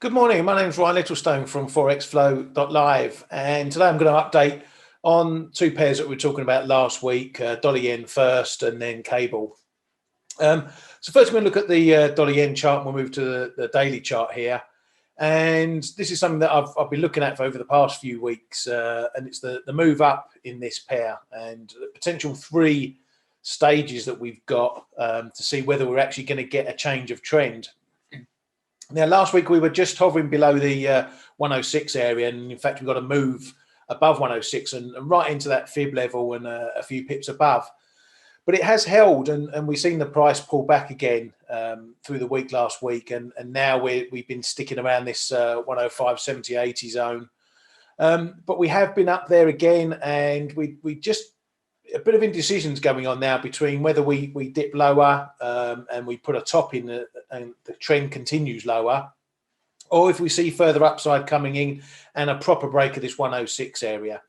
Good morning. My name is Ryan Littlestone from ForexFlow.live, and today I'm going to update on two pairs that we were talking about last week, dollar yen first and then cable. So first we're going to look at the dollar yen chart, and we'll move to the daily chart here. And this is something that I've been looking at for over the past few weeks, and it's the move up in this pair and the potential three stages that we've got to see whether we're actually going to get a change of trend. Now, last week we were just hovering below the 106 area, and in fact, we got a move above 106 and right into that fib level and a few pips above. But it has held, and we've seen the price pull back again through the week last week, and now we've been sticking around this 105, 70, 80 zone. But we have been up there again, and we just a bit of indecisions going on now between whether we dip lower and we put a top in and the trend continues lower, or if we see further upside coming in and a proper break of this 106 area.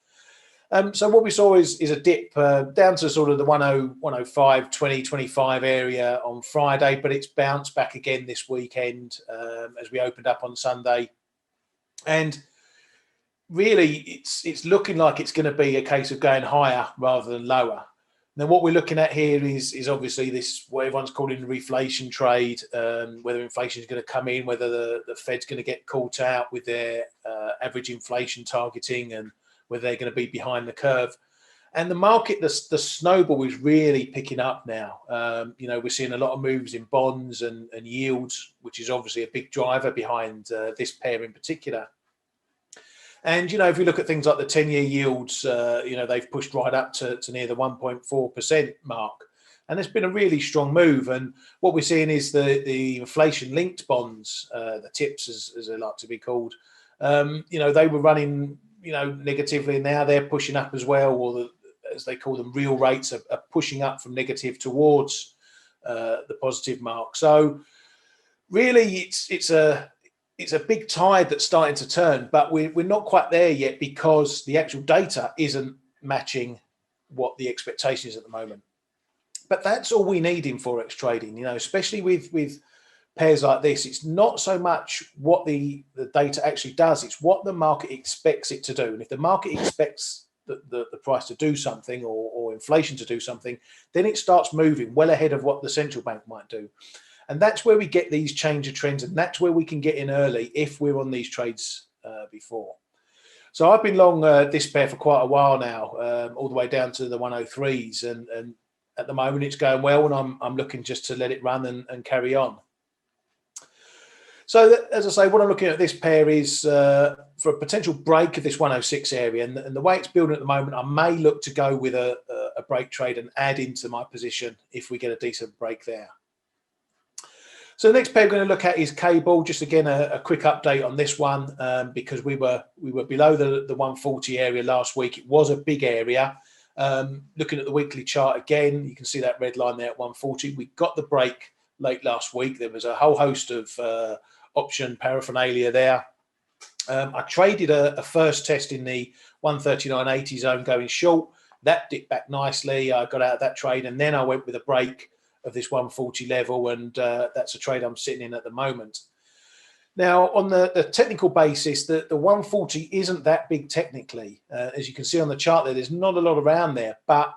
So what we saw is a dip down to sort of the 105, 20, 25 area on Friday, but it's bounced back again this weekend as we opened up on Sunday. And really, it's looking like it's going to be a case of going higher rather than lower. Now, what we're looking at here is obviously this, what everyone's calling the reflation trade, whether inflation is going to come in, whether the Fed's going to get caught out with their average inflation targeting, and whether they're going to be behind the curve. And the market, the snowball is really picking up now. We're seeing a lot of moves in bonds and yields, which is obviously a big driver behind this pair in particular. And, if you look at things like the 10-year yields, they've pushed right up to near the 1.4% mark. And it's been a really strong move. And what we're seeing is the inflation-linked bonds, the TIPS, as they like to be called, they were running, negatively. Now they're pushing up as well, or as they call them, real rates are pushing up from negative towards the positive mark. So really, it's a big tide that's starting to turn, but we're not quite there yet because the actual data isn't matching what the expectation is at the moment. But that's all we need in Forex trading, especially with pairs like this. It's not so much what the data actually does, it's what the market expects it to do. And if the market expects the price to do something or inflation to do something, then it starts moving well ahead of what the central bank might do. And that's where we get these change of trends, and that's where we can get in early if we're on these trades before. So I've been long this pair for quite a while now, all the way down to the 103s, and at the moment it's going well, and I'm looking just to let it run and carry on. So as I say, what I'm looking at this pair is for a potential break of this 106 area, and the way it's building at the moment, I may look to go with a break trade and add into my position if we get a decent break there. So the next pair we're going to look at is cable. Just again, a quick update on this one because we were below the 140 area last week. It was a big area. Looking at the weekly chart again, you can see that red line there at 140. We got the break late last week. There was a whole host of option paraphernalia there. I traded a first test in the 139.80 zone going short. That dipped back nicely. I got out of that trade, and then I went with a break of this 140 level, and that's a trade I'm sitting in at the moment. Now, on the technical basis, the 140 isn't that big technically. As you can see on the chart there's not a lot around there, but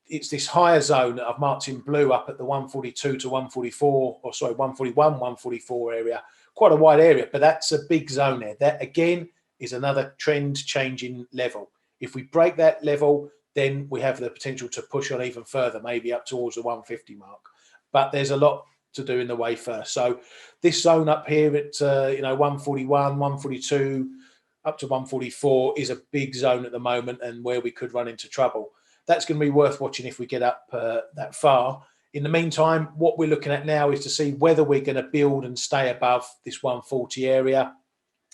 it's this higher zone that I've marked in blue up at the 142 to 144, or sorry, 141, 144 area. Quite a wide area, but that's a big zone there. That, again, is another trend-changing level. If we break that level, then we have the potential to push on even further, maybe up towards the 150 mark. But there's a lot to do in the way first. So this zone up here at 141, 142, up to 144 is a big zone at the moment, and where we could run into trouble. That's going to be worth watching if we get up that far. In the meantime, what we're looking at now is to see whether we're going to build and stay above this 140 area.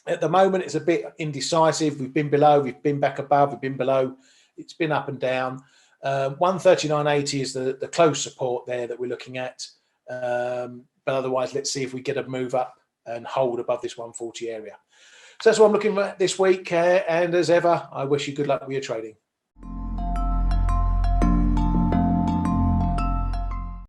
At the moment, it's a bit indecisive. We've been below, we've been back above, we've been below. It's been up and down. 139.80 is the close support there that we're looking at. But otherwise, let's see if we get a move up and hold above this 140 area. So that's what I'm looking at this week. And as ever, I wish you good luck with your trading.